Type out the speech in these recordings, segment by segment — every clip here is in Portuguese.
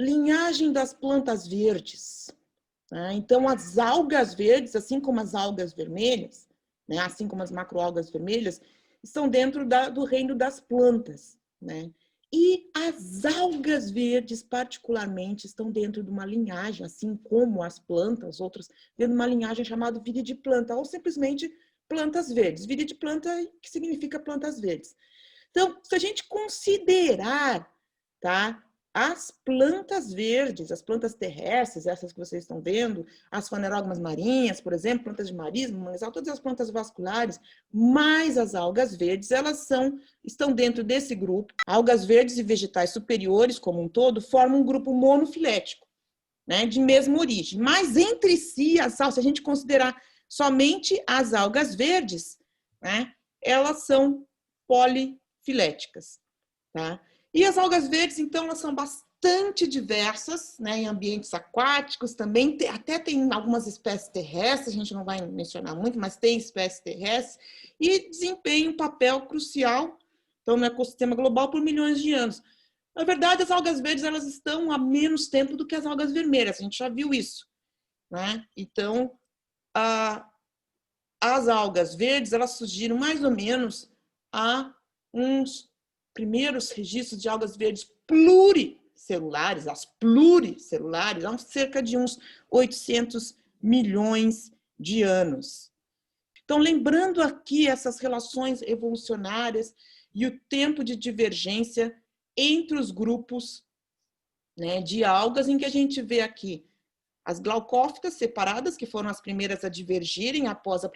linhagem das plantas verdes. Né? Então, as algas verdes, assim como as algas vermelhas, né? Assim como as macroalgas vermelhas, estão dentro do reino das plantas. Né? E as algas verdes, particularmente, estão dentro de uma linhagem, assim como as plantas, outras, dentro de uma linhagem chamada viridiplanta, ou simplesmente plantas verdes. Viridiplanta, que significa plantas verdes. Então, se a gente considerar, tá, as plantas verdes, as plantas terrestres, essas que vocês estão vendo, as fanerógamas marinhas, por exemplo, plantas de marismo, manguezal, todas as plantas vasculares, mais as algas verdes, elas estão dentro desse grupo. Algas verdes e vegetais superiores, como um todo, formam um grupo monofilético, né, de mesma origem. Mas entre si, se a gente considerar somente as algas verdes, né, elas são polifiléticas. Tá? E as algas verdes, então, elas são bastante diversas, né, em ambientes aquáticos também, até tem algumas espécies terrestres, a gente não vai mencionar muito, mas tem espécies terrestres, e desempenham um papel crucial, então, no ecossistema global por milhões de anos. Na verdade, as algas verdes, elas estão há menos tempo do que as algas vermelhas, a gente já viu isso. Né? Então, as algas verdes, elas surgiram mais ou menos há uns primeiros registros de algas verdes pluricelulares, as pluricelulares, há cerca de uns 800 milhões de anos. Então, lembrando aqui essas relações evolucionárias e o tempo de divergência entre os grupos, né, de algas, em que a gente vê aqui as glaucófitas separadas, que foram as primeiras a divergirem após a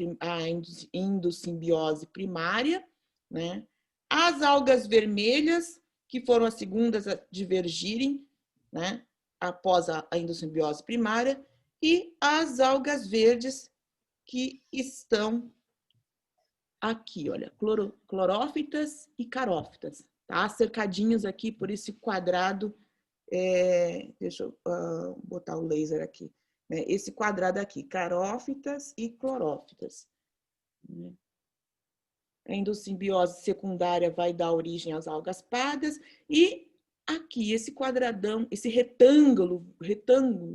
endossimbiose primária, né? As algas vermelhas, que foram as segundas a divergirem, né, após a endossimbiose primária, e as algas verdes, que estão aqui, olha, clorófitas e carófitas, tá? Cercadinhos aqui por esse quadrado. Deixa eu botar o laser aqui. Né? Esse quadrado aqui, carófitas e clorófitas. Né? A endossimbiose secundária vai dar origem às algas pardas e aqui esse quadradão, esse retângulo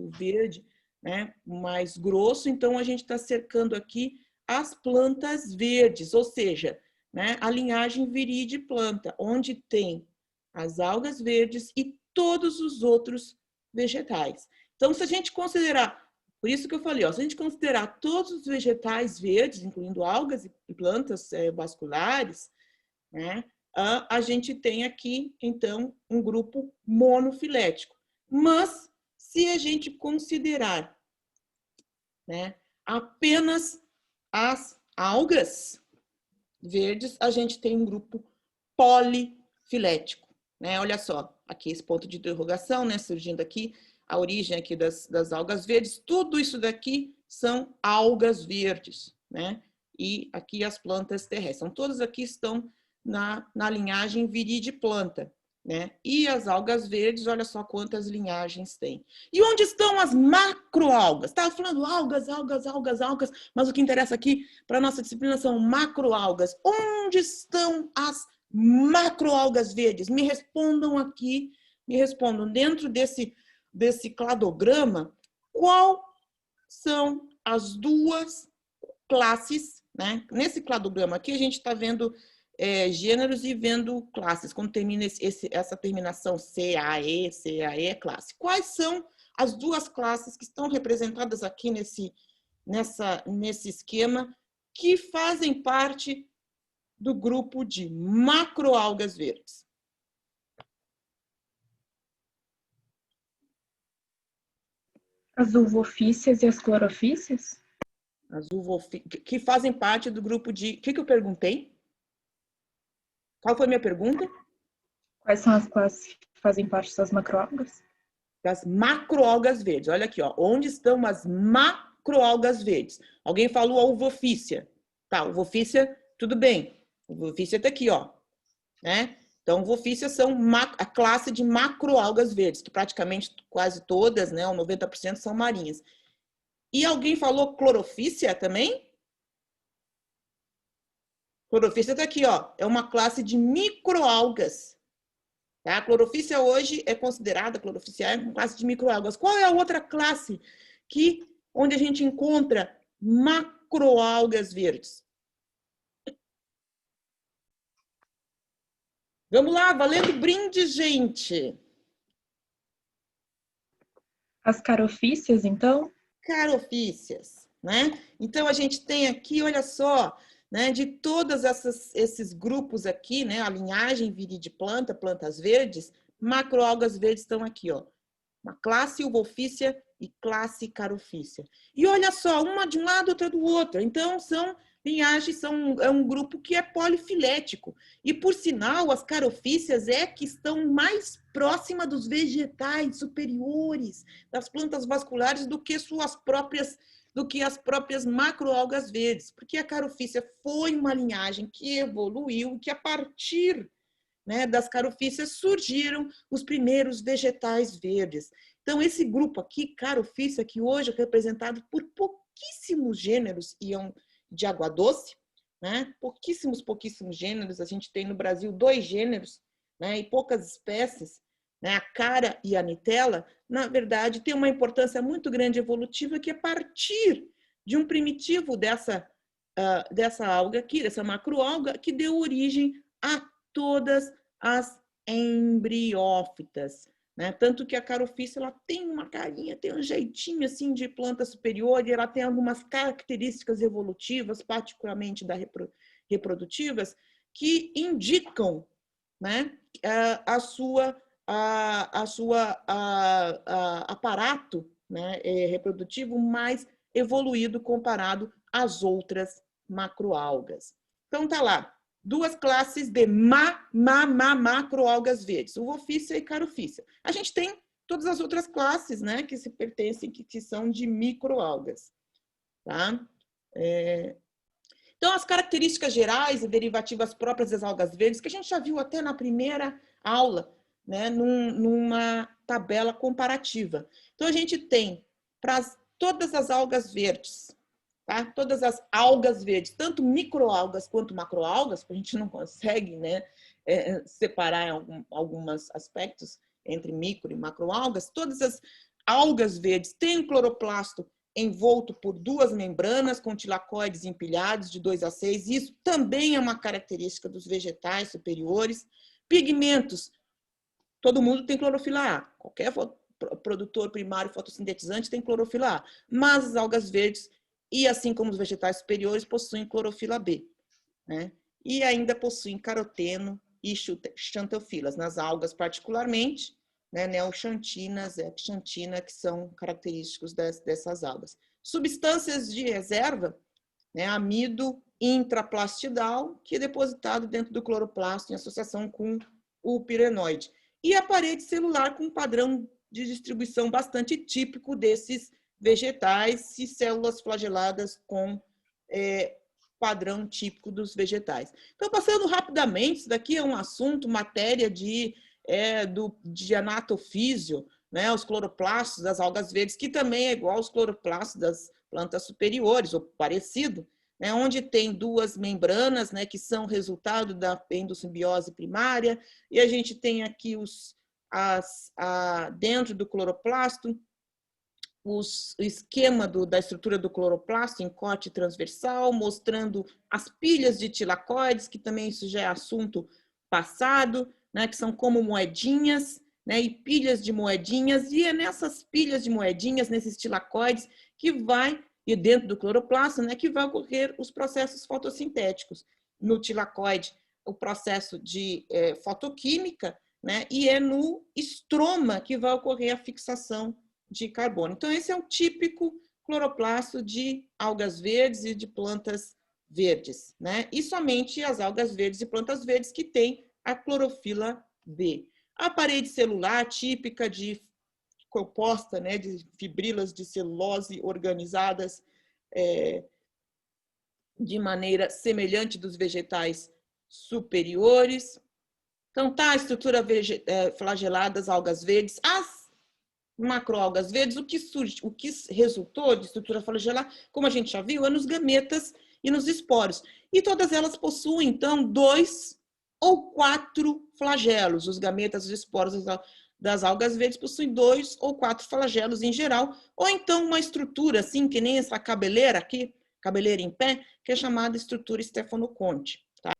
verde, né, mais grosso, então a gente está cercando aqui as plantas verdes, ou seja, né, a linhagem viridiplanta, onde tem as algas verdes e todos os outros vegetais. Então, se a gente considerar, por isso que eu falei, ó, se a gente considerar todos os vegetais verdes, incluindo algas e plantas vasculares, né, a gente tem aqui, então, um grupo monofilético. Mas, se a gente considerar, né, apenas as algas verdes, a gente tem um grupo polifilético. Né? Olha só, aqui esse ponto de interrogação, né, surgindo aqui, a origem aqui das algas verdes, tudo isso daqui são algas verdes, né? E aqui as plantas terrestres. Então, todas aqui estão na linhagem viridiplanta, né? E as algas verdes, olha só quantas linhagens tem. E onde estão as macroalgas? Estava falando algas, mas o que interessa aqui para a nossa disciplina são macroalgas. Onde estão as macroalgas verdes? Me respondam aqui, me respondam dentro desse cladograma, qual são as duas classes, né? Nesse cladograma aqui a gente está vendo gêneros e vendo classes, quando termina essa terminação CAE é classe. Quais são as duas classes que estão representadas aqui nesse esquema, que fazem parte do grupo de macroalgas verdes? As ulvofícias e as clorofícias? As que fazem parte do grupo de... O que eu perguntei? Qual foi a minha pergunta? Quais são as classes que fazem parte das macroalgas? Das macroalgas verdes. Olha aqui, ó. Onde estão as macroalgas verdes? Alguém falou a ulvofícia. Tá, ulvofícia, tudo bem. Ulvofícia está aqui, ó. Né? Então, ulvofícias são a classe de macroalgas verdes, que praticamente quase todas, né, ou 90% são marinhas. E alguém falou clorofícia também? Clorofícia está aqui, ó. É uma classe de microalgas. Tá? A clorofícia hoje é considerada, a clorofícia é uma classe de microalgas. Qual é a outra classe onde a gente encontra macroalgas verdes? Vamos lá, valendo brinde, gente! As carofícias, então? Carofícias, né? Então, a gente tem aqui, olha só, né, de todos esses grupos aqui, né, a linhagem viridiplanta, plantas verdes, macroalgas verdes estão aqui, ó. Uma classe uvolfícia e classe carofícia. E olha só, uma de um lado, outra do outro. Então, são linhagens, é um grupo que é polifilético. E, por sinal, as carofícias que estão mais próximas dos vegetais superiores, das plantas vasculares, do que as próprias macroalgas verdes. Porque a carofícia foi uma linhagem que evoluiu, que a partir, né, das carofícias surgiram os primeiros vegetais verdes. Então, esse grupo aqui, carofícia, que hoje é representado por pouquíssimos gêneros de água doce, né? Pouquíssimos gêneros. A gente tem no Brasil 2 gêneros, né, e poucas espécies, né? A cara e a nitela, na verdade, tem uma importância muito grande evolutiva, que é a partir de um primitivo dessa alga aqui, dessa macroalga, que deu origem a todas as embriófitas, né? Tanto que a carofícia, ela tem uma carinha, tem um jeitinho assim de planta superior, e ela tem algumas características evolutivas, particularmente reprodutivas, que indicam, né, a sua aparato, né, reprodutivo mais evoluído comparado às outras macroalgas. Então tá lá, 2 classes de macroalgas verdes, uvolfícia e carofícia. A gente tem todas as outras classes, né, que se pertencem, que são de microalgas. Tá? Então, as características gerais e derivativas próprias das algas verdes, que a gente já viu até na primeira aula, né, numa tabela comparativa. Então, a gente tem para todas as algas verdes, tá? Todas as algas verdes, tanto microalgas quanto macroalgas, porque a gente não consegue, né, separar em alguns aspectos entre micro e macroalgas, todas as algas verdes têm cloroplasto envolto por 2 membranas com tilacoides empilhados de 2 a 6. Isso também é uma característica dos vegetais superiores. Pigmentos, todo mundo tem clorofila A. Qualquer produtor primário fotossintetizante tem clorofila A. Mas as algas verdes, e assim como os vegetais superiores, possuem clorofila B, né? E ainda possuem caroteno e xantofilas, nas algas particularmente, né, neoxantinas, xantina, que são característicos dessas algas. Substâncias de reserva, né, amido intraplastidal, que é depositado dentro do cloroplasto em associação com o pirenoide. E a parede celular com um padrão de distribuição bastante típico desses vegetais e células flageladas com padrão típico dos vegetais. Então, passando rapidamente, isso daqui é um assunto, matéria de anatofísio, né, os cloroplastos das algas verdes, que também é igual aos cloroplastos das plantas superiores, ou parecido, né, onde tem 2 membranas, né, que são resultado da endossimbiose primária, e a gente tem aqui dentro do cloroplasto o esquema da estrutura do cloroplasto em corte transversal, mostrando as pilhas de tilacoides, que também isso já é assunto passado, né, que são como moedinhas, né, e pilhas de moedinhas, e é nessas pilhas de moedinhas, nesses tilacoides, e dentro do cloroplasto, né, que vai ocorrer os processos fotossintéticos. No tilacoide, o processo de fotoquímica, né, e é no estroma que vai ocorrer a fixação de carbono. Então, esse é um típico cloroplasto de algas verdes e de plantas verdes, né? E somente as algas verdes e plantas verdes que têm a clorofila B. A parede celular típica composta, né, de fibrilas de celulose organizadas de maneira semelhante dos vegetais superiores. Então, tá a estrutura flagelada das algas verdes. As macroalgas verdes, o que resultou de estrutura flagelar, como a gente já viu, é nos gametas e nos esporos. E todas elas possuem, então, 2 ou 4 flagelos. Os gametas, os esporos das algas verdes possuem 2 ou 4 flagelos em geral, ou então uma estrutura assim, que nem essa cabeleira aqui, cabeleira em pé, que é chamada estrutura Stefanoconte. Tá?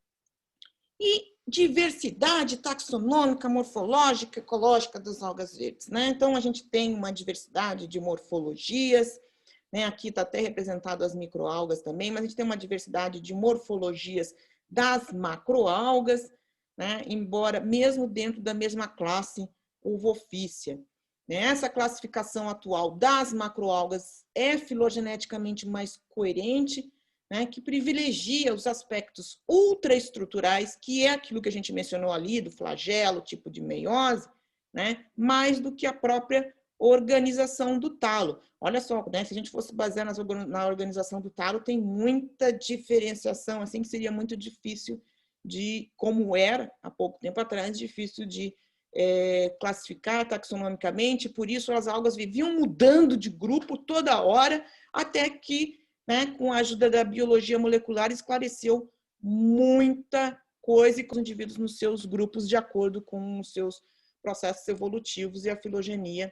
E diversidade taxonômica, morfológica, ecológica das algas verdes. Né? Então, a gente tem uma diversidade de morfologias, né? Aqui está até representado as microalgas também, mas a gente tem uma diversidade de morfologias das macroalgas, né? Embora mesmo dentro da mesma classe Ulvophycia. Essa classificação atual das macroalgas é filogeneticamente mais coerente, né, que privilegia os aspectos ultraestruturais, que é aquilo que a gente mencionou ali, do flagelo, tipo de meiose, né, mais do que a própria organização do talo. Olha só, né, se a gente fosse basear na organização do talo, tem muita diferenciação, assim, que seria muito difícil de, como era há pouco tempo atrás, difícil de classificar taxonomicamente, por isso as algas viviam mudando de grupo toda hora, até que, né, com a ajuda da biologia molecular, esclareceu muita coisa e com os indivíduos nos seus grupos de acordo com os seus processos evolutivos e a filogenia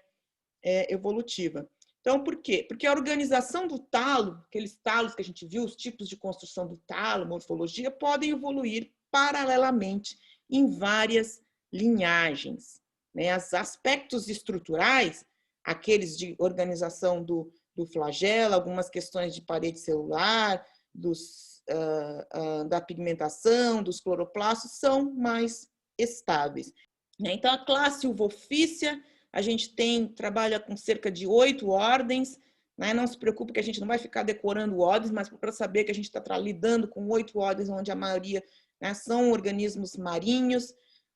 evolutiva. Então, por quê? Porque a organização do talo, aqueles talos que a gente viu, os tipos de construção do talo, morfologia, podem evoluir paralelamente em várias linhagens. Né? Os aspectos estruturais, aqueles de organização do flagelo, algumas questões de parede celular, da pigmentação, dos cloroplastos, são mais estáveis. Então, a classe Ulvophycia, a gente trabalha com cerca de 8 ordens, né? Não se preocupe que a gente não vai ficar decorando ordens, mas para saber que a gente está lidando com 8 ordens, onde a maioria, né, são organismos marinhos,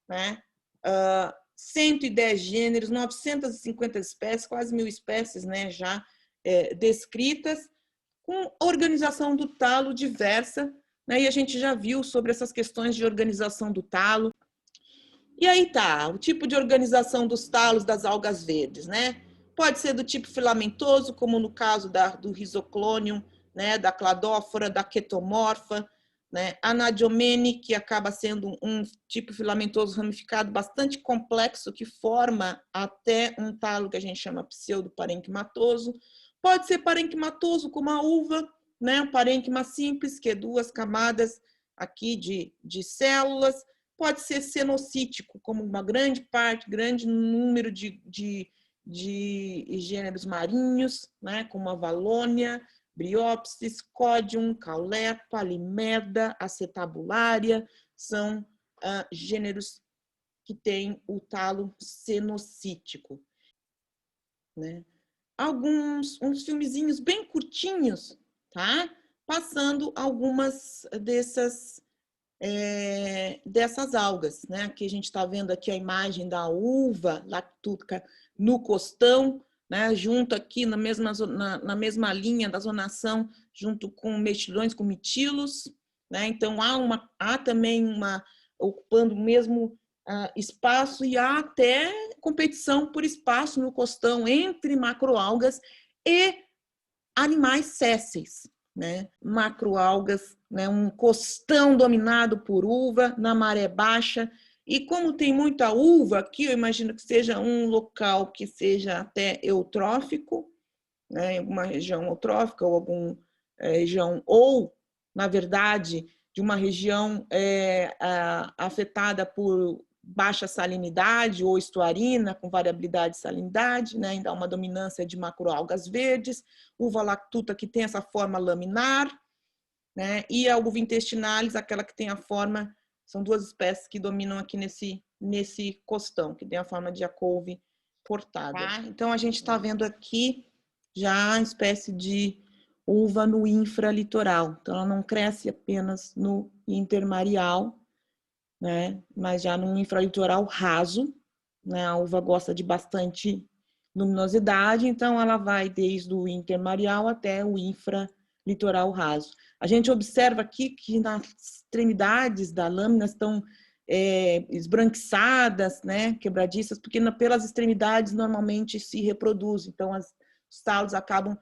né? 110 gêneros, 950 espécies, quase 1000 espécies, né, já descritas, com organização do talo diversa, né? E a gente já viu sobre essas questões de organização do talo. E aí tá, o tipo de organização dos talos das algas verdes, né? Pode ser do tipo filamentoso, como no caso do Rhizoclonium, né? Da cladófora, da ketomorfa, né? Anadiomene, que acaba sendo um tipo filamentoso ramificado bastante complexo, que forma até um talo que a gente chama pseudoparenquimatoso. Pode ser parenquimatoso, como a uva, né? Um parênquima simples, que é 2 camadas aqui de células. Pode ser cenocítico, como uma grande número de gêneros marinhos, né, como a Valônia, Bryopsis, Codium, Caulepa, Limerda, Acetabulária, são gêneros que têm o talo cenocítico. Né? Uns filmezinhos bem curtinhos, tá? Passando algumas dessas algas, né? Aqui a gente está vendo aqui a imagem da uva lactuca no costão, né? Junto aqui na mesma linha da zonação, junto com metilões, com metilos, né? Então há também ocupando o mesmo espaço, e há até competição por espaço no costão entre macroalgas e animais sésseis. Né? Macroalgas, né? Um costão dominado por uva na maré baixa, e como tem muita uva aqui, eu imagino que seja um local que seja até eutrófico, né? Alguma região eutrófica ou alguma região, ou, na verdade, de uma região afetada por baixa salinidade ou estuarina, com variabilidade de salinidade, né? Ainda há uma dominância de macroalgas verdes, uva lactuta, que tem essa forma laminar, né? E a uva intestinalis, aquela que tem a forma, são 2 espécies que dominam aqui nesse costão, que tem a forma de a couve portada. Tá? Então, a gente está vendo aqui já a espécie de uva no infralitoral. Então, ela não cresce apenas no intermareal, né? Mas já num infralitoral raso, né? A uva gosta de bastante luminosidade, então ela vai desde o intermareal até o infralitoral raso. A gente observa aqui que nas extremidades da lâmina estão esbranquiçadas, né? Quebradiças, porque pelas extremidades normalmente se reproduzem, então os talos acabam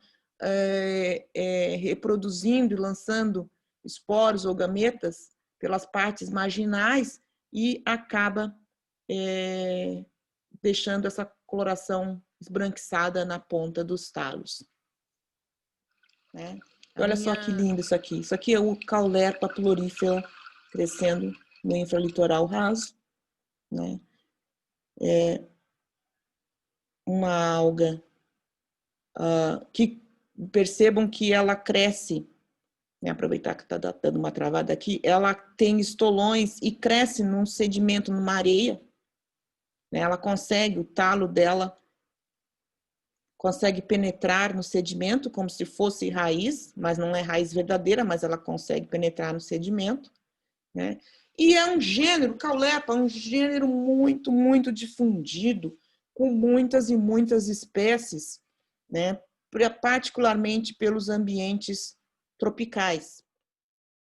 reproduzindo e lançando esporos ou gametas pelas partes marginais, e acaba deixando essa coloração esbranquiçada na ponta dos talos. Né? Olha só que lindo isso aqui. Isso aqui é o Caulerpa plurífera crescendo no infralitoral raso. Né? É uma alga que percebam que ela cresce, né? Aproveitar que está dando uma travada aqui, ela tem estolões e cresce num sedimento, numa areia. Né? Ela consegue, o talo dela consegue penetrar no sedimento como se fosse raiz, mas não é raiz verdadeira, mas ela consegue penetrar no sedimento. Né? E é um gênero, Caulerpa, um gênero muito, muito difundido, com muitas e muitas espécies, né? Particularmente pelos ambientes tropicais.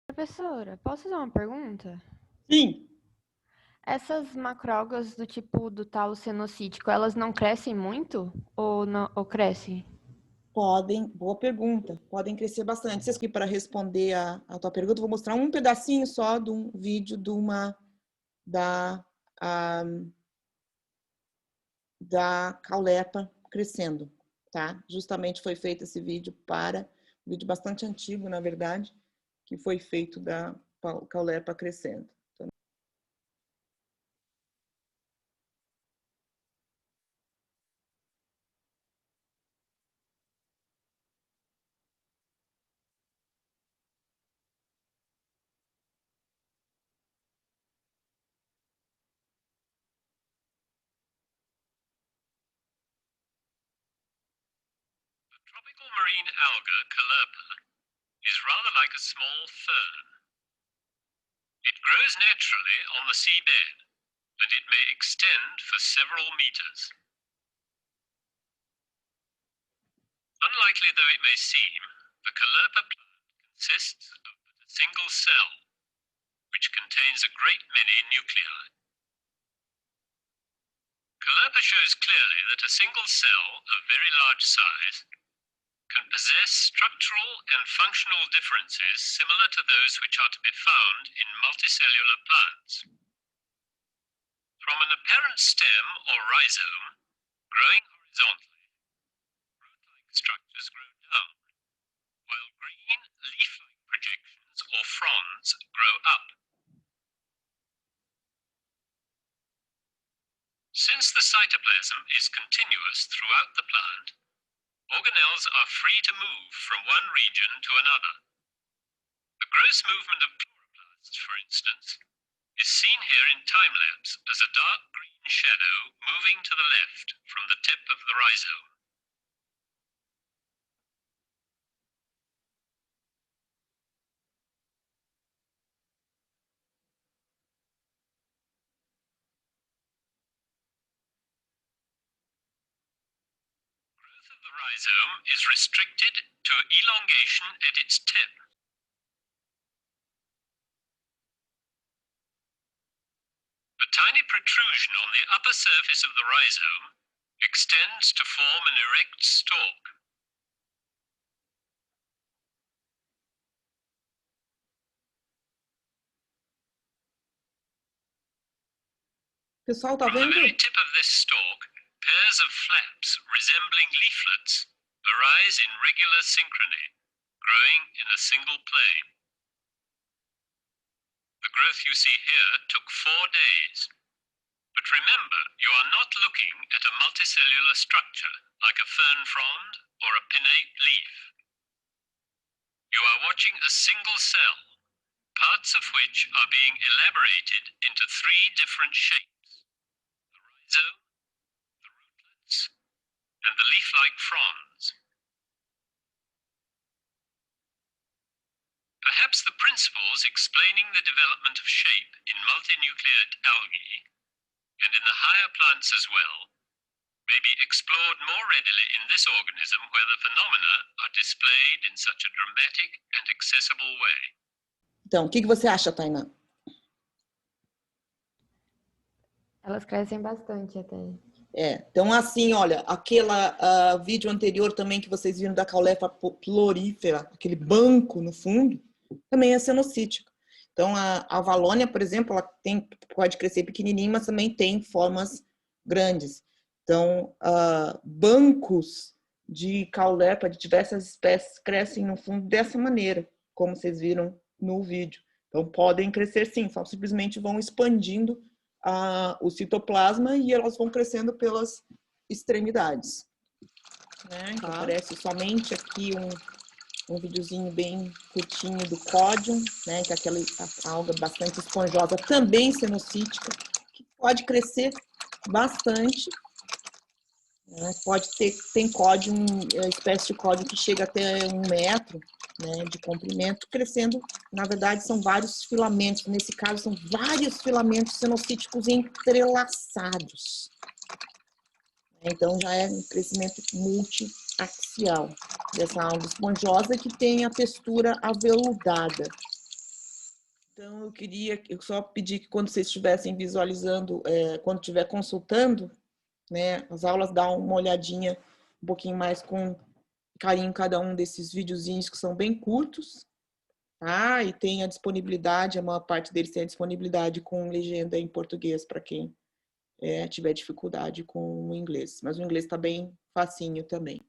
Professora, posso fazer uma pergunta? Sim. Essas macroalgas do tipo do talo cenocítico, elas não crescem muito ou não, ou crescem? Podem, boa pergunta, podem crescer bastante. Aqui para responder a tua pergunta, vou mostrar um pedacinho só de um vídeo de da Caulerpa crescendo, tá? Justamente foi feito esse vídeo um vídeo bastante antigo, na verdade, que foi feito da Caulerpa crescendo. Então, Tropical marine alga, Caulerpa, is rather like a small fern. It grows naturally on the seabed, and it may extend for several meters. Unlikely though it may seem, the Caulerpa plant consists of but a single cell, which contains a great many nuclei. Caulerpa shows clearly that a single cell of very large size can possess structural and functional differences similar to those which are to be found in multicellular plants. From an apparent stem or rhizome, growing horizontally, root-like structures grow down, while green leaf-like projections or fronds grow up. Since the cytoplasm is continuous throughout the plant, organelles are free to move from one region to another. The gross movement of chloroplasts, for instance, is seen here in time-lapse as a dark green shadow moving to the left from the tip of the rhizome. The rhizome is restricted to elongation at its tip. A tiny protrusion on the upper surface of the rhizome extends to form an erect stalk. pessoal, tá From the vendo? very tip of this stalk, pairs of flaps resembling leaflets arise in regular synchrony, growing in a single plane. The growth you see here took 4 days. But remember, you are not looking at a multicellular structure like a fern frond or a pinnate leaf. You are watching a single cell, parts of which are being elaborated into 3 different shapes: the rhizome, the rootlets, and the leaf-like fronds. Perhaps the principles explaining the development of shape in multinucleate algae, and in the higher plants as well, may be explored more readily in this organism where the phenomena are displayed in such a dramatic and accessible way. Então, o que você acha, Tainá? Elas crescem bastante até. Então, assim, olha, aquele vídeo anterior também que vocês viram da Caulerpa plurífera, aquele banco no fundo, também é cenocítico. Então, a Valônia, por exemplo, ela pode crescer pequenininho, mas também tem formas grandes. Então, bancos de caulepa de diversas espécies crescem no fundo dessa maneira, como vocês viram no vídeo. Então, podem crescer sim, só simplesmente vão expandindo o citoplasma e elas vão crescendo pelas extremidades. Né? Então, aparece somente aqui um videozinho bem curtinho do Codium, né? Que é aquela alga bastante esponjosa, também cenocítica, que pode crescer bastante. Né? Tem Codium, espécie de Codium que chega até 1 metro, né, de comprimento, crescendo. Na verdade, são vários filamentos. Nesse caso, são vários filamentos cenocíticos entrelaçados. Então, já é um crescimento multiaxial dessa alga esponjosa que tem a textura aveludada. Então, eu só pedir que quando vocês estivessem visualizando, quando estiver consultando, né, as aulas, dá uma olhadinha um pouquinho mais com carinho em cada um desses videozinhos que são bem curtos, tá? E tem a disponibilidade, a maior parte deles tem a disponibilidade com legenda em português para quem tiver dificuldade com o inglês. Mas o inglês está bem facinho também.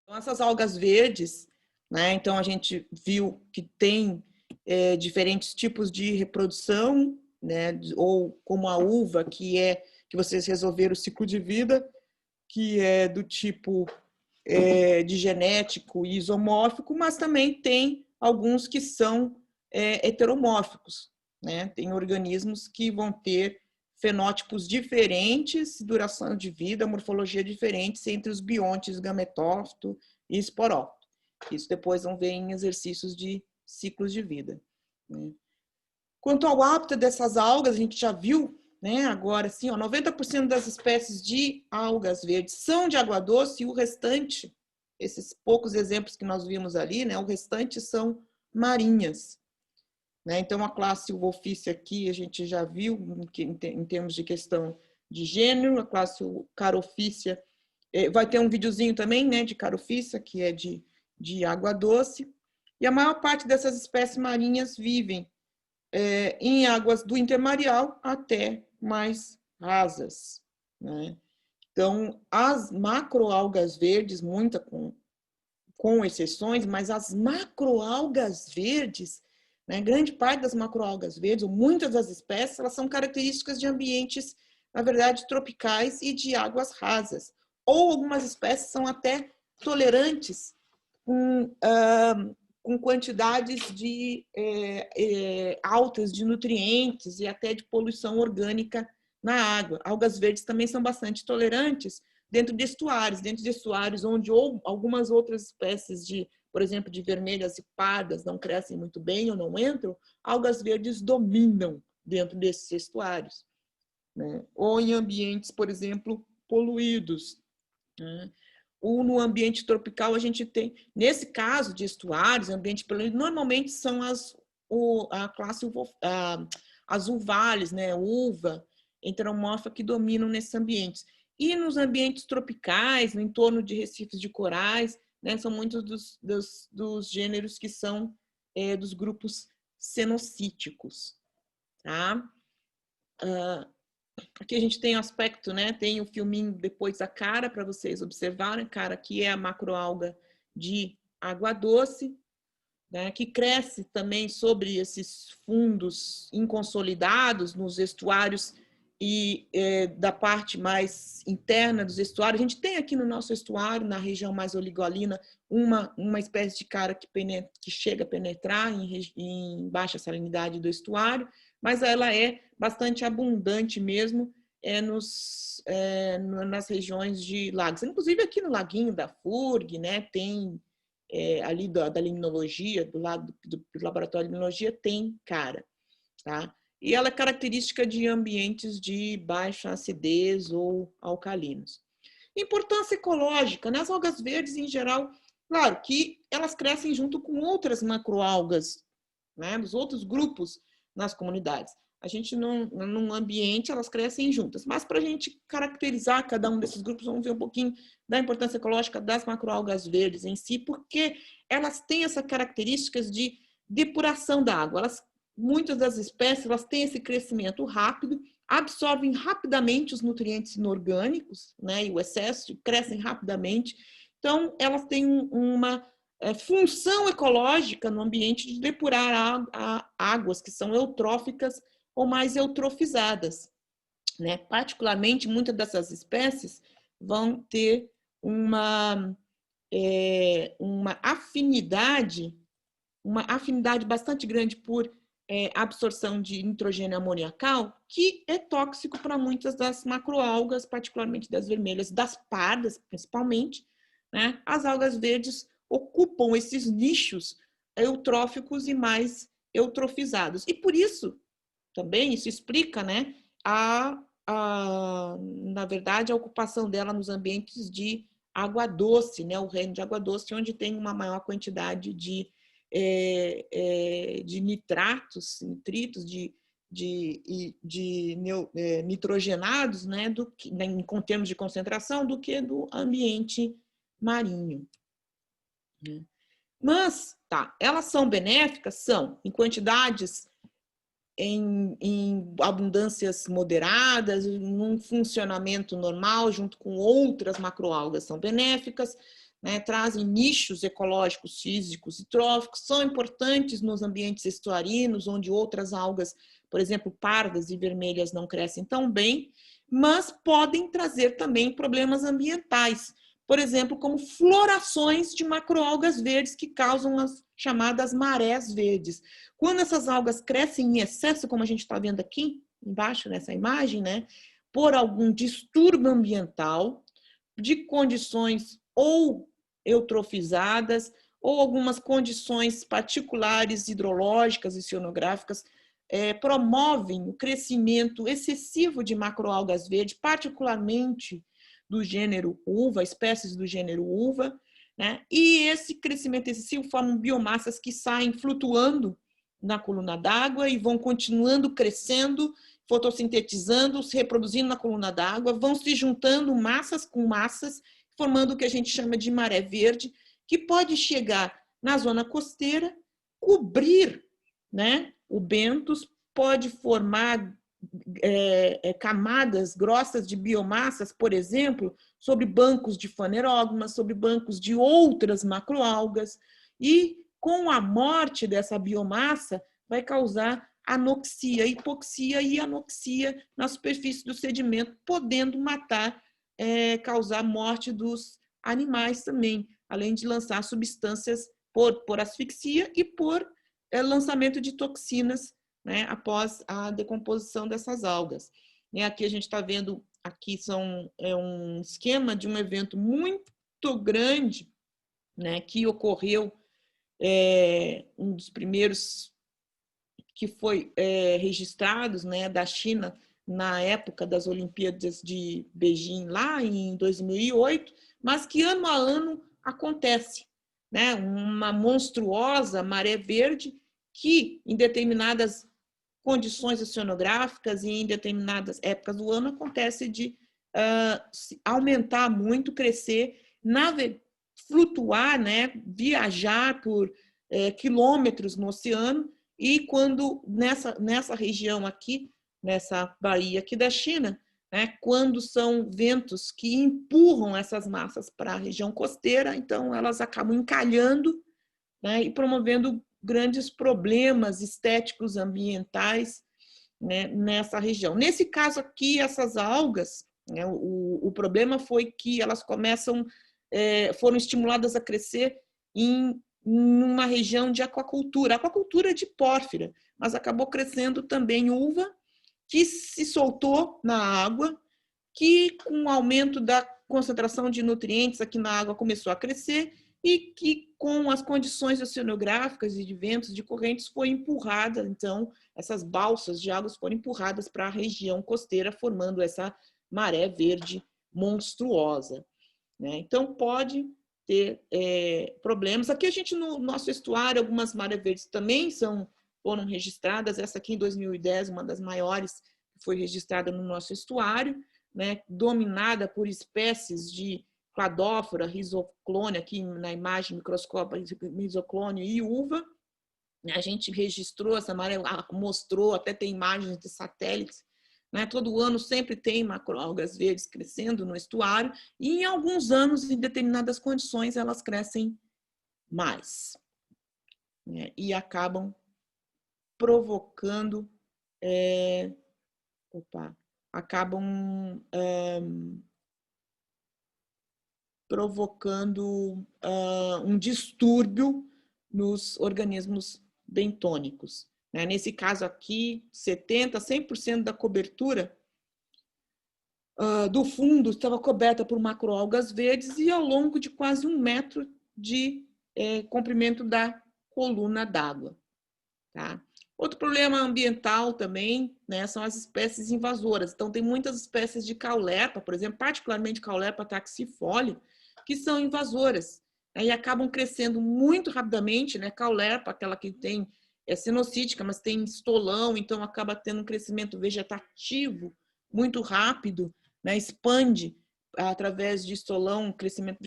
Então, essas algas verdes, né? Então, a gente viu que tem diferentes tipos de reprodução, né? Ou como a uva, que vocês resolveram o ciclo de vida, que é do tipo de genético e isomórfico, mas também tem alguns que são heteromórficos, né? Tem organismos que vão ter fenótipos diferentes, duração de vida, morfologia diferentes entre os biontes gametófito e esporófito. Isso depois vão ver em exercícios de ciclos de vida. Né? Quanto ao hábitat dessas algas, a gente já viu, né, agora, assim, 90% das espécies de algas verdes são de água doce e o restante, esses poucos exemplos que nós vimos ali, né, o restante são marinhas. Né? Então, a classe Wolfficia aqui a gente já viu em termos de questão de gênero, a classe Carophycia, vai ter um videozinho também, né, de Carophycia, que é de água doce, e a maior parte dessas espécies marinhas vivem em águas do intermareal até mais rasas. Né? Então, as macroalgas verdes, muita com exceções, mas as macroalgas verdes, né, grande parte das macroalgas verdes, ou muitas das espécies, elas são características de ambientes, na verdade, tropicais e de águas rasas. Ou algumas espécies são até tolerantes com quantidades altas de nutrientes e até de poluição orgânica na água. Algas verdes também são bastante tolerantes dentro de estuários onde ou algumas outras espécies por exemplo, de vermelhas e pardas não crescem muito bem ou não entram, algas verdes dominam dentro desses estuários. Né? Ou em ambientes, por exemplo, poluídos. Né? Ou no ambiente tropical a gente tem, nesse caso de estuários, ambiente poluído, normalmente são a classe as uvales, né, uva, enteromorfa, que dominam nesses ambientes. E nos ambientes tropicais, no entorno de recifes de corais, né, são muitos dos gêneros que são dos grupos cenocíticos. Tá? Aqui a gente tem o aspecto, né? Tem o filminho depois da cara para vocês observarem. Cara, aqui é a macroalga de água doce, né? Que cresce também sobre esses fundos inconsolidados nos estuários da parte mais interna dos estuários. A gente tem aqui no nosso estuário, na região mais oligolina, uma espécie de cara que chega a penetrar em baixa salinidade do estuário, mas ela é bastante abundante mesmo nas regiões de lagos. Inclusive aqui no Laguinho da FURG, né, tem ali da limnologia, do lado do laboratório de limnologia, tem cara, tá? E ela é característica de ambientes de baixa acidez ou alcalinos. Importância ecológica, nas algas verdes em geral, claro que elas crescem junto com outras macroalgas, né, dos outros grupos nas comunidades. A gente, num ambiente, elas crescem juntas. Mas para a gente caracterizar cada um desses grupos, vamos ver um pouquinho da importância ecológica das macroalgas verdes em si, porque elas têm essas características de depuração da água. Muitas das espécies elas têm esse crescimento rápido, absorvem rapidamente os nutrientes inorgânicos, né, e o excesso, crescem rapidamente. Então, elas têm uma função ecológica no ambiente de depurar águas que são eutróficas ou mais eutrofizadas, né? Particularmente, muitas dessas espécies vão ter uma afinidade bastante grande por absorção de nitrogênio amoniacal, que é tóxico para muitas das macroalgas, particularmente das vermelhas, das pardas, principalmente, né? As algas verdes ocupam esses nichos eutróficos e mais eutrofizados. E por isso, também, isso explica, né, na verdade, a ocupação dela nos ambientes de água doce, né, o reino de água doce, onde tem uma maior quantidade de nitritos, nitrogenados, né, com termos de concentração, do que do ambiente marinho. Mas, tá, elas são benéficas? São, em quantidades, em abundâncias moderadas, num funcionamento normal, junto com outras macroalgas, são benéficas, né, trazem nichos ecológicos, físicos e tróficos, são importantes nos ambientes estuarinos, onde outras algas, por exemplo, pardas e vermelhas, não crescem tão bem, mas podem trazer também problemas ambientais, por exemplo, como florações de macroalgas verdes que causam as chamadas marés verdes. Quando essas algas crescem em excesso, como a gente está vendo aqui embaixo nessa imagem, né, por algum distúrbio ambiental, de condições ou eutrofizadas, ou algumas condições particulares hidrológicas e oceanográficas, promovem o crescimento excessivo de macroalgas verdes, particularmente do gênero uva, espécies do gênero uva, né? E esse crescimento excessivo forma biomassas que saem flutuando na coluna d'água e vão continuando crescendo, fotossintetizando, se reproduzindo na coluna d'água, vão se juntando massas com massas, formando o que a gente chama de maré verde, que pode chegar na zona costeira, cobrir, né, o bentos, pode formar camadas grossas de biomassas, por exemplo, sobre bancos de fanerógamas, sobre bancos de outras macroalgas, e com a morte dessa biomassa vai causar anoxia, hipoxia e anoxia na superfície do sedimento, podendo matar, causar morte dos animais também, além de lançar substâncias por asfixia e por lançamento de toxinas, né, após a decomposição dessas algas. Aqui a gente está vendo, aqui um esquema de um evento muito grande, né, que ocorreu, um dos primeiros que foi registrados, né, da China na época das Olimpíadas de Beijing, lá em 2008, mas que ano a ano acontece, né, uma monstruosa maré verde que, em determinadas condições oceanográficas e em determinadas épocas do ano, acontece de aumentar muito, crescer, flutuar, né, viajar por quilômetros no oceano, e quando nessa região aqui, nessa baía aqui da China, né, quando são ventos que empurram essas massas para a região costeira, então elas acabam encalhando, né, e promovendo grandes problemas estéticos, ambientais, né, nessa região. Nesse caso aqui, essas algas, né, o problema foi que elas foram estimuladas a crescer em uma região de aquacultura de pórfira, mas acabou crescendo também uva, que se soltou na água, que com o aumento da concentração de nutrientes aqui na água começou a crescer e que com as condições oceanográficas e de ventos, de correntes, foi empurrada, então, essas balsas de águas foram empurradas para a região costeira, formando essa maré verde monstruosa, né? Então, pode ter problemas. Aqui a gente, no nosso estuário, algumas marés verdes também foram registradas. Essa aqui, em 2010, uma das maiores que foi registrada no nosso estuário, né, dominada por espécies de cladófora, risoclônia, aqui na imagem microscópica, risoclônio e uva. A gente registrou essa maré, mostrou, até tem imagens de satélites, né? Todo ano sempre tem macroalgas verdes crescendo no estuário e em alguns anos, em determinadas condições, elas crescem mais, né? E acabam provocando um distúrbio nos organismos bentônicos. Nesse caso aqui, 100% da cobertura do fundo estava coberta por macroalgas verdes e ao longo de quase 1 metro de comprimento da coluna d'água. Tá? Outro problema ambiental também, né, são as espécies invasoras. Então, tem muitas espécies de caulerpa, por exemplo, particularmente caulerpa taxifolia, que são invasoras, né, e acabam crescendo muito rapidamente, né? Caulerpa, aquela que é cenocítica, mas tem estolão, então acaba tendo um crescimento vegetativo muito rápido, né? Expande através de estolão, um crescimento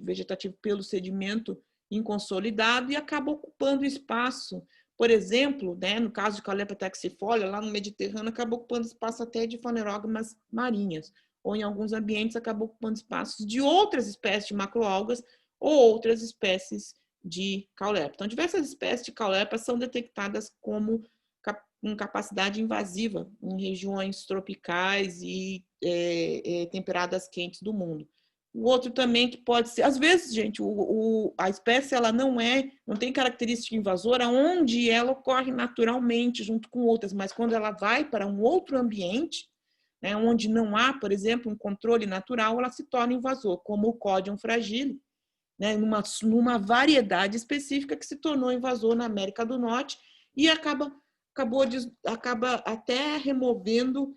vegetativo pelo sedimento inconsolidado e acaba ocupando espaço. Por exemplo, né, no caso de Caulerpa taxifolia, lá no Mediterrâneo, acabou ocupando espaço até de fanerógamas marinhas, ou em alguns ambientes acabou ocupando espaços de outras espécies de macroalgas ou outras espécies de caulerpa. Então, diversas espécies de caulerpa são detectadas com capacidade invasiva em regiões tropicais e temperadas quentes do mundo. O outro também que pode ser, às vezes, gente, a espécie ela não tem característica invasora onde ela ocorre naturalmente junto com outras, mas quando ela vai para um outro ambiente, né, onde não há, por exemplo, um controle natural, ela se torna invasor, como o Codium fragile, né, numa variedade específica que se tornou invasor na América do Norte e acaba até removendo,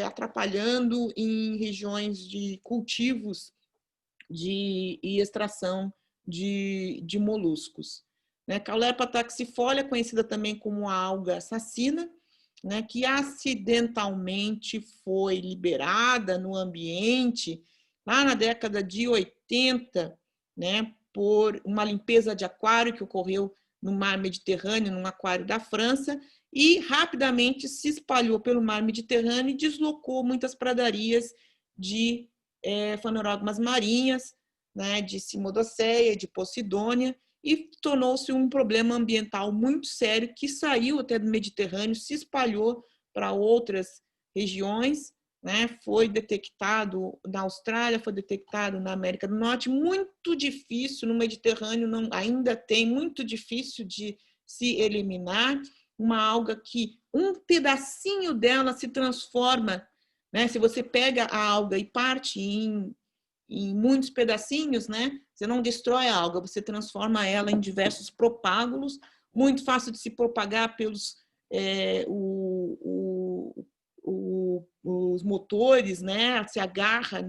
atrapalhando em regiões de cultivos e extração de moluscos. Né? Caulerpa taxifolia, conhecida também como a alga assassina, né, que acidentalmente foi liberada no ambiente lá na década de 80, né, por uma limpeza de aquário que ocorreu no mar Mediterrâneo, num aquário da França, e rapidamente se espalhou pelo mar Mediterrâneo e deslocou muitas pradarias de fanerógamas marinhas, né, de Cimodocea, de Posidônia, e tornou-se um problema ambiental muito sério que saiu até do Mediterrâneo, se espalhou para outras regiões, né? Foi detectado na Austrália, foi detectado na América do Norte, muito difícil no Mediterrâneo, ainda tem muito difícil de se eliminar, uma alga que um pedacinho dela se transforma, né? Se você pega a alga e parte em muitos pedacinhos, né? Você não destrói a alga, você transforma ela em diversos propágulos, muito fácil de se propagar pelos os motores, né? Se agarra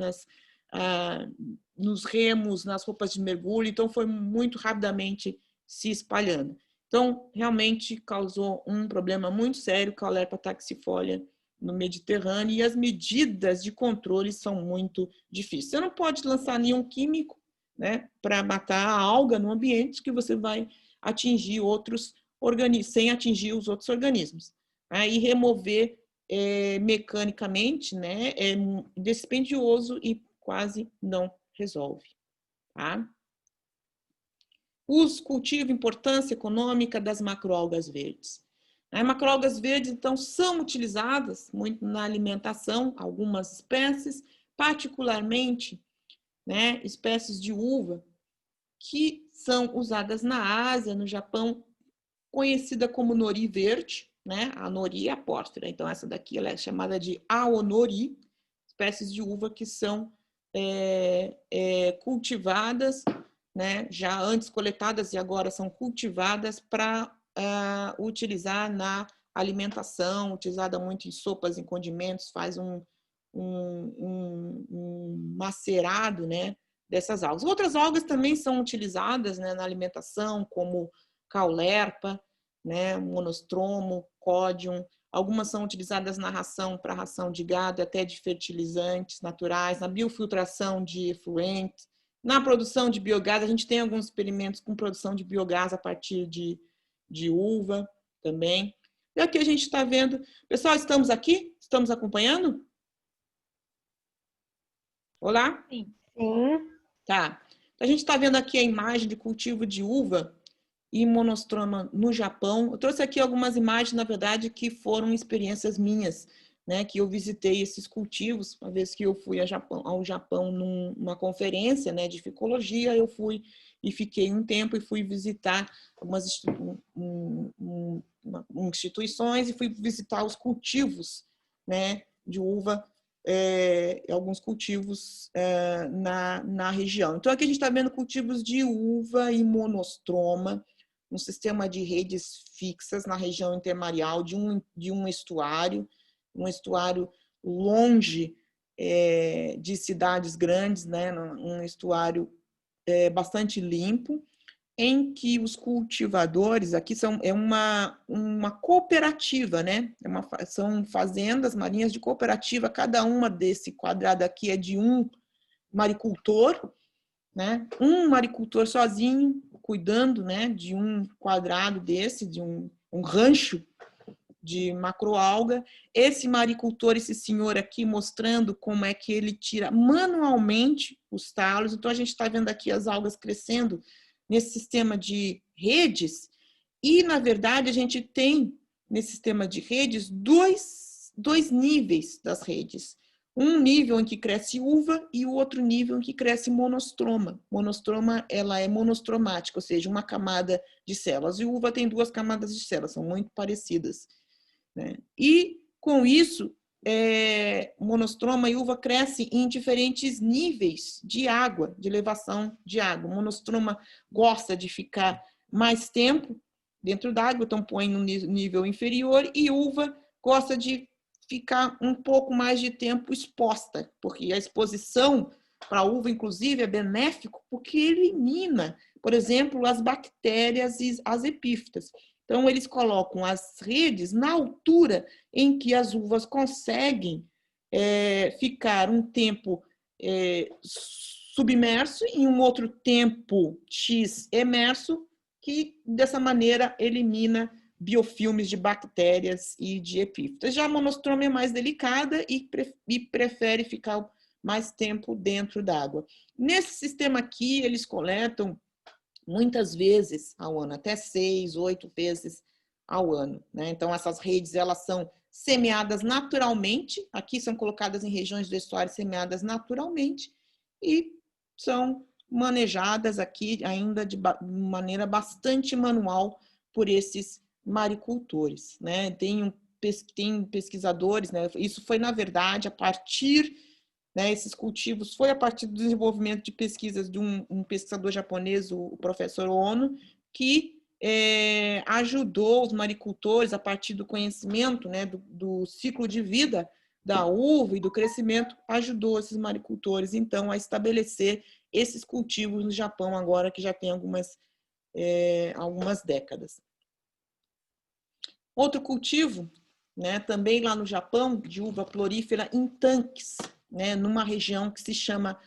nos remos, nas roupas de mergulho, então foi muito rapidamente se espalhando. Então, realmente causou um problema muito sério, Caulerpa taxifolia, no Mediterrâneo, e as medidas de controle são muito difíceis. Você não pode lançar nenhum químico, né, para matar a alga no ambiente que você vai atingir outros organismos, sem atingir os outros organismos. Né, e remover mecanicamente, né, é dispendioso e quase não resolve. Tá? Uso, cultivo, importância econômica das macroalgas verdes. As macroalgas verdes, então, são utilizadas muito na alimentação, algumas espécies, particularmente, né, espécies de uva, que são usadas na Ásia, no Japão, conhecida como nori verde, né? A nori é a póstera, então essa daqui ela é chamada de aonori, espécies de uva que são cultivadas, né? Já antes coletadas e agora são cultivadas para utilizar na alimentação, utilizada muito em sopas, em condimentos, faz um macerado, né, dessas algas. Outras algas também são utilizadas, né, na alimentação, como caulerpa, né, monostromo, códium. Algumas são utilizadas na ração, para ração de gado, até de fertilizantes naturais, na biofiltração de efluentes, na produção de biogás. A gente tem alguns experimentos com produção de biogás a partir de uva também. E aqui a gente está vendo... Pessoal, estamos aqui? Estamos acompanhando? Olá? Sim. Tá. A gente está vendo aqui a imagem de cultivo de uva e monostroma no Japão. Eu trouxe aqui algumas imagens, na verdade, que foram experiências minhas, né? Que eu visitei esses cultivos, uma vez que eu fui ao Japão numa conferência, né, de ficologia, eu fui e fiquei um tempo e fui visitar algumas instituições e fui visitar os cultivos, né, de uva, alguns cultivos na região. Então, aqui a gente está vendo cultivos de uva e monostroma, um sistema de redes fixas na região intermareal de um estuário longe de cidades grandes, né, um estuário bastante limpo, em que os cultivadores, aqui é uma cooperativa, né? São fazendas marinhas de cooperativa, cada uma desse quadrado aqui é de um maricultor, né? Um maricultor sozinho, cuidando, né, de um quadrado desse, de um rancho de macroalga. Esse maricultor, esse senhor aqui, mostrando como é que ele tira manualmente os talos. Então, a gente está vendo aqui as algas crescendo nesse sistema de redes, e, na verdade, a gente tem, nesse sistema de redes, dois níveis das redes. Um nível em que cresce uva e o outro nível em que cresce monostroma. Monostroma, ela é monostromática, ou seja, uma camada de células. E uva tem duas camadas de células, são muito parecidas, né? E, com isso, monostroma e uva crescem em diferentes níveis de água, de elevação de água. O monostroma gosta de ficar mais tempo dentro d'água, então põe no nível inferior, e uva gosta de ficar um pouco mais de tempo exposta, porque a exposição para a uva, inclusive, é benéfico porque elimina, por exemplo, as bactérias e as epífitas. Então, eles colocam as redes na altura em que as uvas conseguem ficar um tempo submerso e um outro tempo X emerso, que dessa maneira elimina biofilmes de bactérias e de epífitas. Já a monostroma é mais delicada e prefere ficar mais tempo dentro d'água. Nesse sistema aqui, eles coletam muitas vezes ao ano, até 6, 8 vezes ao ano, né? Então, essas redes, elas são semeadas naturalmente, aqui são colocadas em regiões do estuário semeadas naturalmente e são manejadas aqui ainda de maneira bastante manual por esses maricultores, né? Tem pesquisadores, né? Isso foi, na verdade, a partir, né, esses cultivos foi a partir do desenvolvimento de pesquisas de um pesquisador japonês, o professor Ono, que ajudou os maricultores, a partir do conhecimento, né, do ciclo de vida da uva e do crescimento, ajudou esses maricultores, então, a estabelecer esses cultivos no Japão, agora que já tem algumas décadas. Outro cultivo, né, também lá no Japão, de uva florífera em tanques, né, numa região que se chama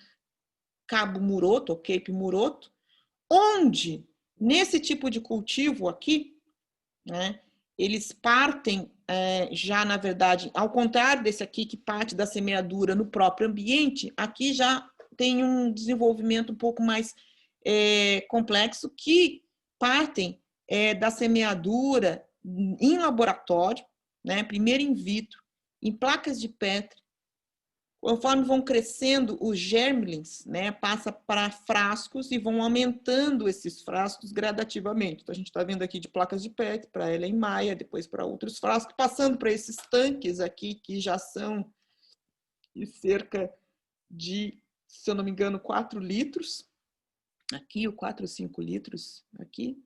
Cabo Muroto, ou Cape Muroto, onde, nesse tipo de cultivo aqui, né, eles partem já, na verdade, ao contrário desse aqui, que parte da semeadura no próprio ambiente, aqui já tem um desenvolvimento um pouco mais complexo, que partem da semeadura em laboratório, né? Primeiro in vitro, em placas de Petri. Conforme vão crescendo os germlings, né, passa para frascos e vão aumentando esses frascos gradativamente. Então, a gente está vendo aqui de placas de Petri para Ellen Maia, depois para outros frascos, passando para esses tanques aqui, que já são de cerca de, se eu não me engano, 4 litros. Aqui, ou 4 ou 5 litros aqui,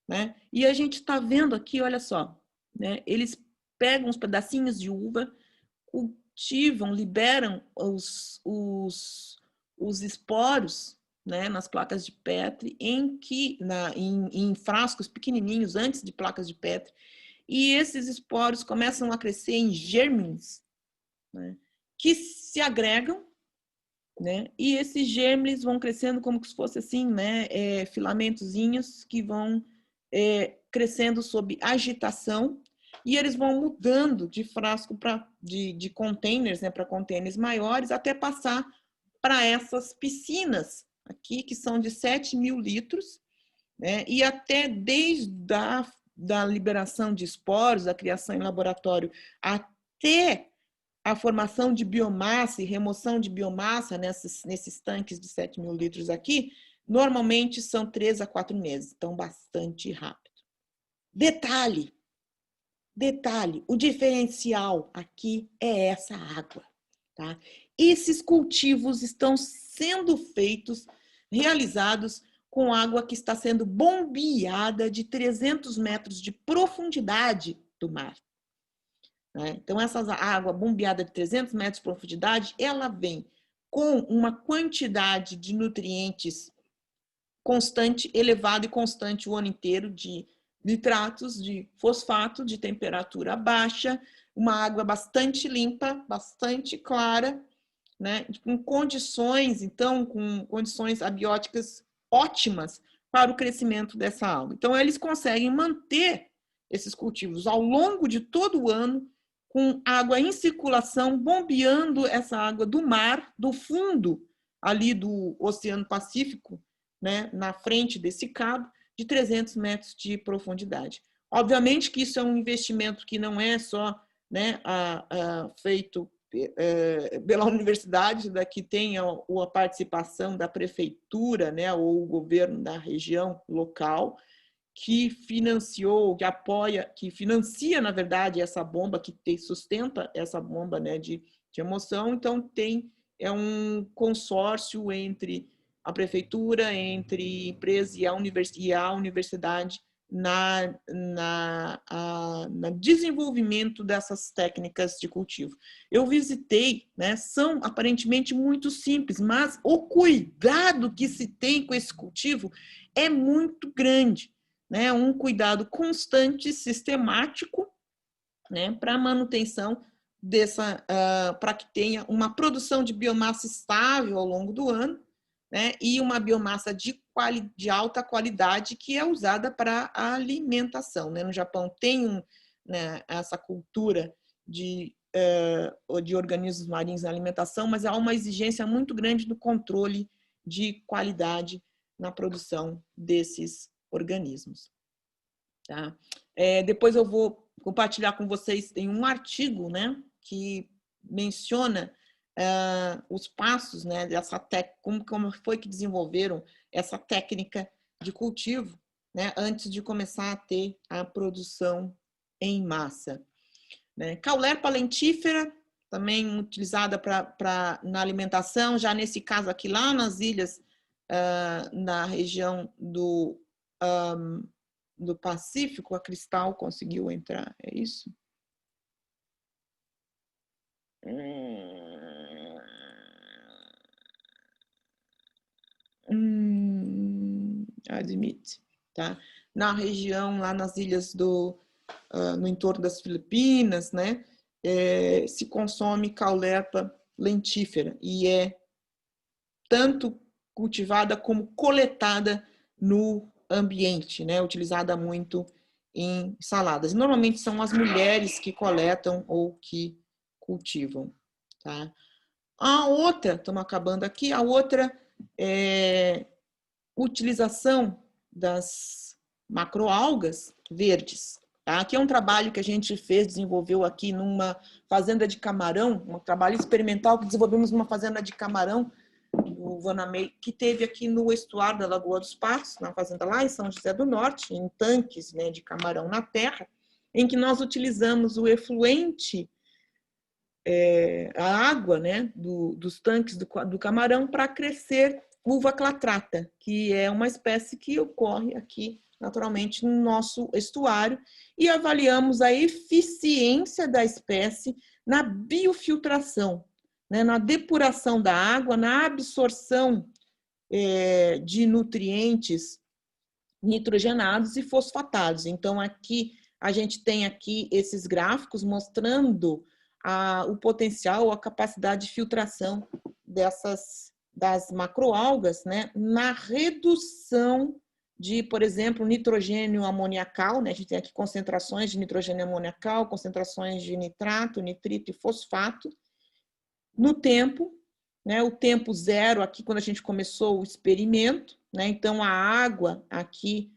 né? E a gente está vendo aqui, olha só, né? Eles pegam uns pedacinhos de uva, cultivam, liberam os esporos, né, nas placas de Petri, em frascos pequenininhos, antes de placas de Petri, e esses esporos começam a crescer em germlings, né, que se agregam, né, e esses germlings vão crescendo como se fosse assim, né, filamentozinhos que vão crescendo sob agitação, e eles vão mudando de frasco de containers, né, para containers maiores, até passar para essas piscinas aqui, que são de 7.000 litros, né, e até desde da liberação de esporos, da criação em laboratório, até a formação de biomassa e remoção de biomassa nesses tanques de 7.000 litros aqui, normalmente são 3 a 4 meses, então bastante rápido. Detalhe, o diferencial aqui é essa água, tá? Esses cultivos estão sendo realizados com água que está sendo bombeada de 300 metros de profundidade do mar. Então, essa água bombeada de 300 metros de profundidade, ela vem com uma quantidade de nutrientes constante, elevada e constante o ano inteiro, de nitratos, de fosfato, de temperatura baixa, uma água bastante limpa, bastante clara, né? Com condições abióticas ótimas para o crescimento dessa água. Então, eles conseguem manter esses cultivos ao longo de todo o ano, com água em circulação, bombeando essa água do mar, do fundo ali do Oceano Pacífico, né, na frente desse cabo, de 300 metros de profundidade. Obviamente que isso é um investimento que não é só, né, feito pela universidade, daqui tem a participação da prefeitura, né, ou o governo da região local, que financiou, que apoia, que financia, na verdade, essa bomba, que sustenta essa bomba, né, de remoção. Então, é um consórcio entre a prefeitura, entre empresa e a universidade no desenvolvimento dessas técnicas de cultivo. Eu visitei, né, são aparentemente muito simples, mas o cuidado que se tem com esse cultivo é muito grande. Né, um cuidado constante, sistemático, né, para a manutenção para que tenha uma produção de biomassa estável ao longo do ano, né, e uma biomassa de alta qualidade que é usada para a alimentação. Né? No Japão tem né, essa cultura de organismos marinhos na alimentação, mas há uma exigência muito grande do controle de qualidade na produção desses organismos. Tá? Depois eu vou compartilhar com vocês, tem um artigo, né, que menciona os passos, né, dessa como foi que desenvolveram essa técnica de cultivo, né, antes de começar a ter a produção em massa. Né? Caulerpa lentífera, também utilizada na alimentação, já nesse caso aqui lá nas ilhas, na região do Pacífico, a Cristal conseguiu entrar, é isso? Admite, tá? Na região, lá nas ilhas no entorno das Filipinas, né? Se consome caulerpa lentífera e é tanto cultivada como coletada no ambiente, né? Utilizada muito em saladas. Normalmente são as mulheres que coletam ou que cultivam, tá? A outra, estamos acabando aqui, a outra utilização das macroalgas verdes, Tá? Aqui é um trabalho que a gente fez, desenvolveu aqui numa fazenda de camarão, um trabalho experimental que desenvolvemos numa fazenda de camarão, o Vanamei, que teve aqui no estuário da Lagoa dos Patos, na fazenda lá em São José do Norte, em tanques, né, de camarão na terra, em que nós utilizamos o efluente, a água, né, dos tanques do camarão para crescer uva clatrata, que é uma espécie que ocorre aqui naturalmente no nosso estuário, e avaliamos a eficiência da espécie na biofiltração, né, na depuração da água, na absorção de nutrientes nitrogenados e fosfatados. Então, aqui a gente tem aqui esses gráficos mostrando o potencial, a capacidade de filtração das macroalgas, né, na redução de, por exemplo, nitrogênio amoniacal, né? A gente tem aqui concentrações de nitrogênio amoniacal, concentrações de nitrato, nitrito e fosfato, no tempo, né? O tempo zero aqui, quando a gente começou o experimento, né? Então, a água aqui,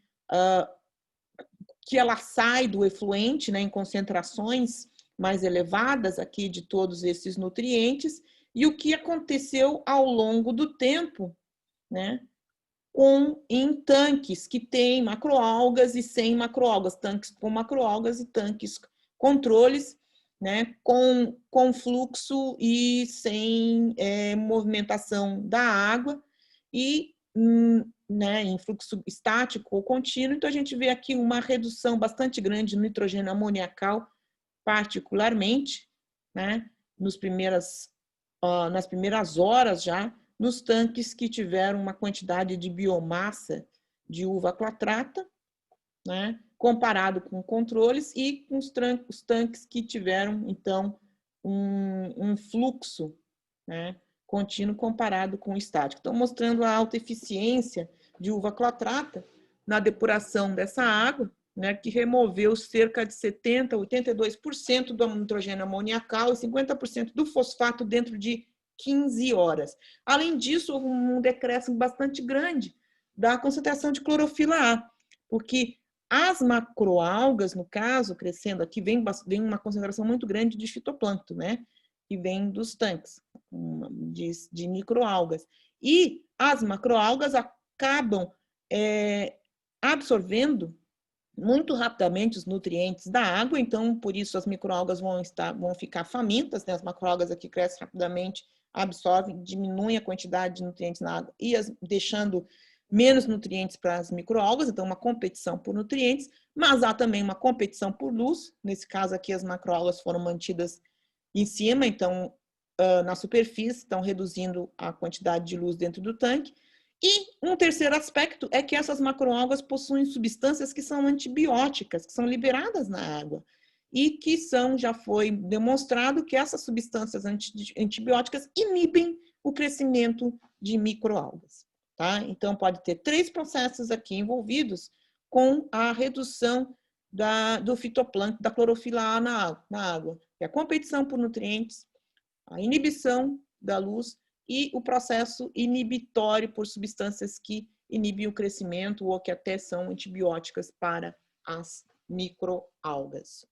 que ela sai do efluente, né, em concentrações mais elevadas aqui de todos esses nutrientes, e o que aconteceu ao longo do tempo, né, em tanques que têm macroalgas e sem macroalgas, tanques com macroalgas e tanques controles, né, com fluxo e sem movimentação da água, e né, em fluxo estático ou contínuo. Então, a gente vê aqui uma redução bastante grande no nitrogênio amoniacal, particularmente, né, nas primeiras horas já, nos tanques que tiveram uma quantidade de biomassa de uva clatrata, né, comparado com controles, e com os tanques que tiveram, então, um fluxo, né, contínuo comparado com o estático. Então, mostrando a alta eficiência de uva clatrata na depuração dessa água, né, que removeu cerca de 70%, 82% do nitrogênio amoniacal e 50% do fosfato dentro de 15 horas. Além disso, houve um decréscimo bastante grande da concentração de clorofila A, porque as macroalgas, no caso, crescendo aqui, vem uma concentração muito grande de fitoplâncton, né, que vem dos tanques de microalgas. E as macroalgas acabam absorvendo muito rapidamente os nutrientes da água, então, por isso, as microalgas vão ficar famintas, né? As macroalgas aqui crescem rapidamente, absorvem, diminuem a quantidade de nutrientes na água, e deixando menos nutrientes para as microalgas, então uma competição por nutrientes, mas há também uma competição por luz. Nesse caso aqui, as macroalgas foram mantidas em cima, então, na superfície, estão reduzindo a quantidade de luz dentro do tanque. E um terceiro aspecto é que essas macroalgas possuem substâncias que são antibióticas, que são liberadas na água, e que já foi demonstrado que essas substâncias antibióticas inibem o crescimento de microalgas. Tá? Então, pode ter 3 processos aqui envolvidos com a redução do fitoplâncton, da clorofila A na água, que é a competição por nutrientes, a inibição da luz e o processo inibitório por substâncias que inibem o crescimento ou que até são antibióticas para as microalgas.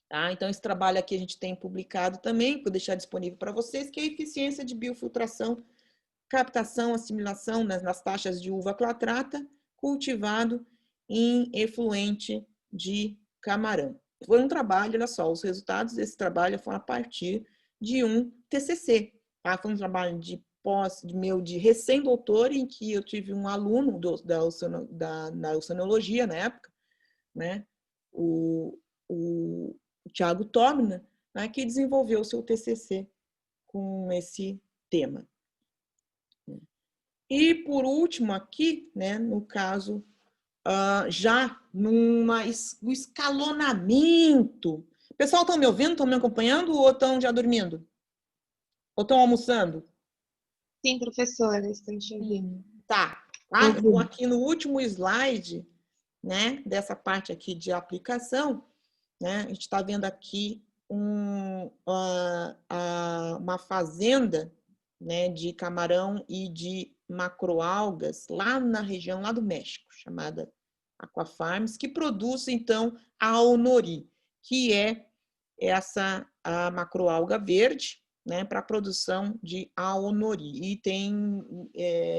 Tá? Então, esse trabalho aqui a gente tem publicado também, vou deixar disponível para vocês, que é a eficiência de biofiltração, captação, assimilação nas taxas de uva clatrata cultivado em efluente de camarão. Foi um trabalho, olha só, os resultados desse trabalho foram a partir de um TCC. Tá? Foi um trabalho de recém-doutor, em que eu tive um aluno da oceanologia na época, né? o Thiago Tomina, né? Que desenvolveu o seu TCC com esse tema. E, por último, aqui, né, no caso, já no escalonamento. Pessoal, estão me ouvindo? Estão me acompanhando ou estão já dormindo? Ou estão almoçando? Sim, professora, estamos te ouvindo. Tá. Aqui no último slide, né, dessa parte aqui de aplicação, né, a gente está vendo aqui uma fazenda, né, de camarão e de macroalgas lá na região lá do México, chamada Aquafarms, que produz, então, a Aonori, que é a macroalga verde, né, para a produção de Aonori, e tem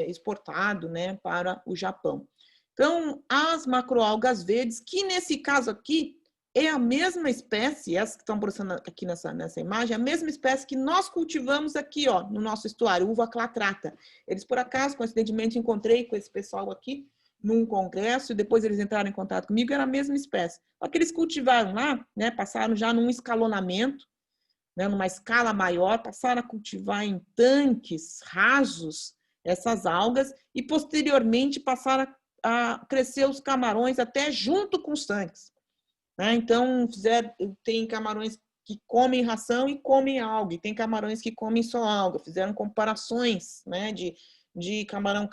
exportado, né, para o Japão. Então, as macroalgas verdes, que nesse caso aqui é a mesma espécie, essas que estão aparecendo aqui nessa imagem, a mesma espécie que nós cultivamos aqui, ó, no nosso estuário, uva clatrata. Eles, por acaso, coincidentemente, encontrei com esse pessoal aqui num congresso, e depois eles entraram em contato comigo, era a mesma espécie. Só que eles cultivaram lá, né, passaram já num escalonamento, né, numa escala maior, passaram a cultivar em tanques rasos essas algas e, posteriormente, passaram a crescer os camarões até junto com os tanques. Né? Então, tem camarões que comem ração e comem alga, e tem camarões que comem só alga. Fizeram comparações, né, de camarão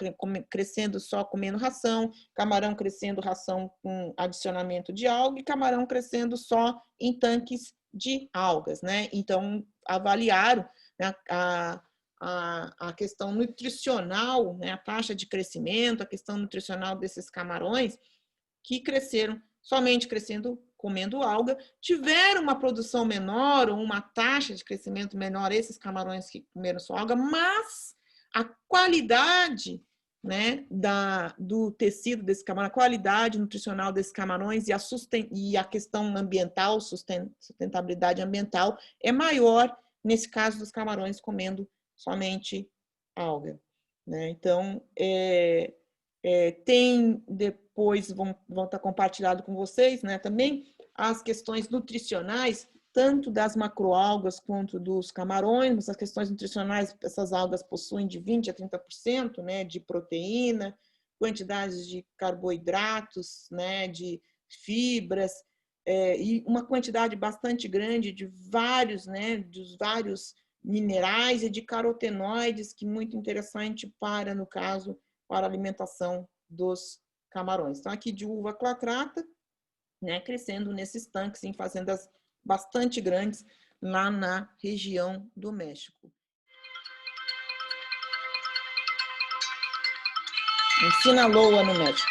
crescendo só comendo ração, camarão crescendo ração com adicionamento de alga e camarão crescendo só em tanques de algas. Né? Então, avaliaram, né, a questão nutricional, né, a taxa de crescimento, a questão nutricional desses camarões que cresceram somente comendo alga, tiveram uma produção menor ou uma taxa de crescimento menor, esses camarões que comeram só alga, mas a qualidade, né, do tecido desse camarão, a qualidade nutricional desses camarões e a questão ambiental, sustentabilidade ambiental, é maior nesse caso dos camarões comendo somente alga. Né? Então, tem depois, vão estar compartilhado com vocês, né, também, as questões nutricionais, tanto das macroalgas quanto dos camarões, mas as questões nutricionais, essas algas possuem de 20% a 30%, né, de proteína, quantidades de carboidratos, né, de fibras, e uma quantidade bastante grande de vários minerais e de carotenoides, que é muito interessante para, no caso, para a alimentação dos camarões. Então, aqui de uva clatrata, né, crescendo nesses tanques em fazendas bastante grandes lá na região do México. Em Sinaloa, no México.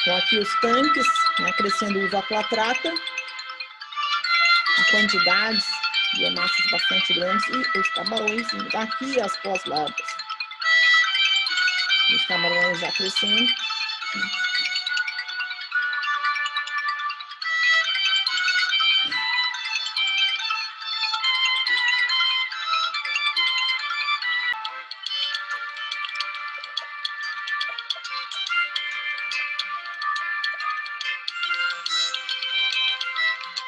Então, aqui os tanques, né, crescendo uva clatrata, em quantidades, biomassas bastante grandes, e os camarões, aqui as pós-larvas. Os camarões já crescendo.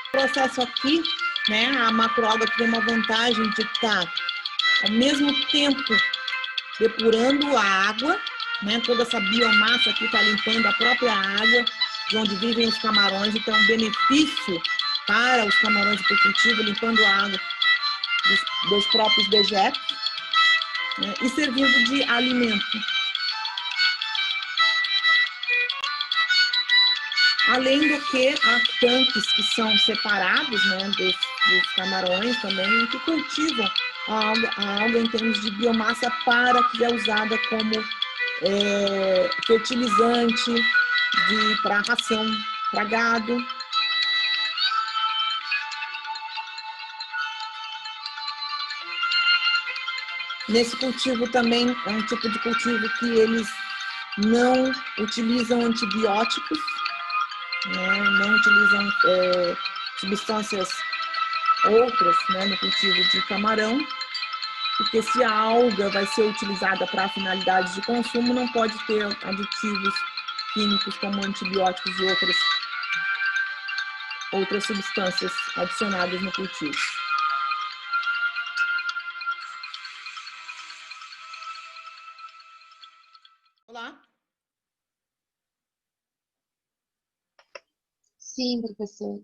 O processo aqui, né, a macroalga tem uma vantagem de estar, ao mesmo tempo, depurando a água, né, toda essa biomassa aqui está limpando a própria água de onde vivem os camarões, então um benefício para os camarões do cultivo, limpando a água dos próprios dejetos, né, e servindo de alimento. Além do que, há tanques que são separados, né, dos camarões também, que cultivam a alga em termos de biomassa para que é usada como fertilizante para ração para gado. Nesse cultivo também é um tipo de cultivo que eles não utilizam antibióticos, né, não utilizam substâncias outras, né, no cultivo de camarão, porque se a alga vai ser utilizada para finalidades de consumo, não pode ter aditivos químicos como antibióticos e outras substâncias adicionadas no cultivo. Olá. Sim, professor.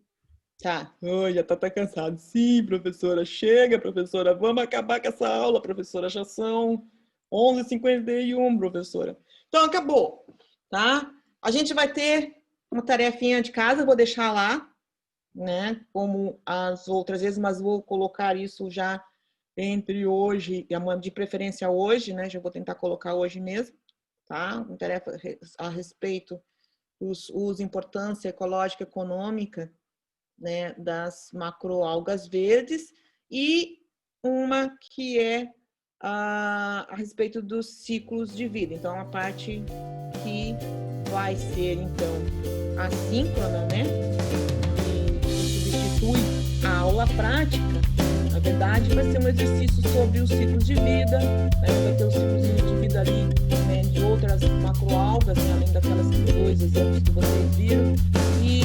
Tá. Ai, já tá cansado. Sim, professora. Chega, professora. Vamos acabar com essa aula, professora. Já são 11h51, professora. Então, acabou, tá? A gente vai ter uma tarefinha de casa, eu vou deixar lá, né? Como as outras vezes, mas vou colocar isso já entre hoje e amanhã, de preferência hoje, né? Já vou tentar colocar hoje mesmo, tá? Uma tarefa a respeito dos importância ecológica e econômica, né, das macroalgas verdes, e uma que é a respeito dos ciclos de vida. Então, a parte que vai ser, então, assíncrona, né, que substitui a aula prática, na verdade, vai ser um exercício sobre os ciclos de vida, né, vai ter o ciclo de vida ali, né, de outras macroalgas, né, além daquelas 2 exemplos que vocês viram, e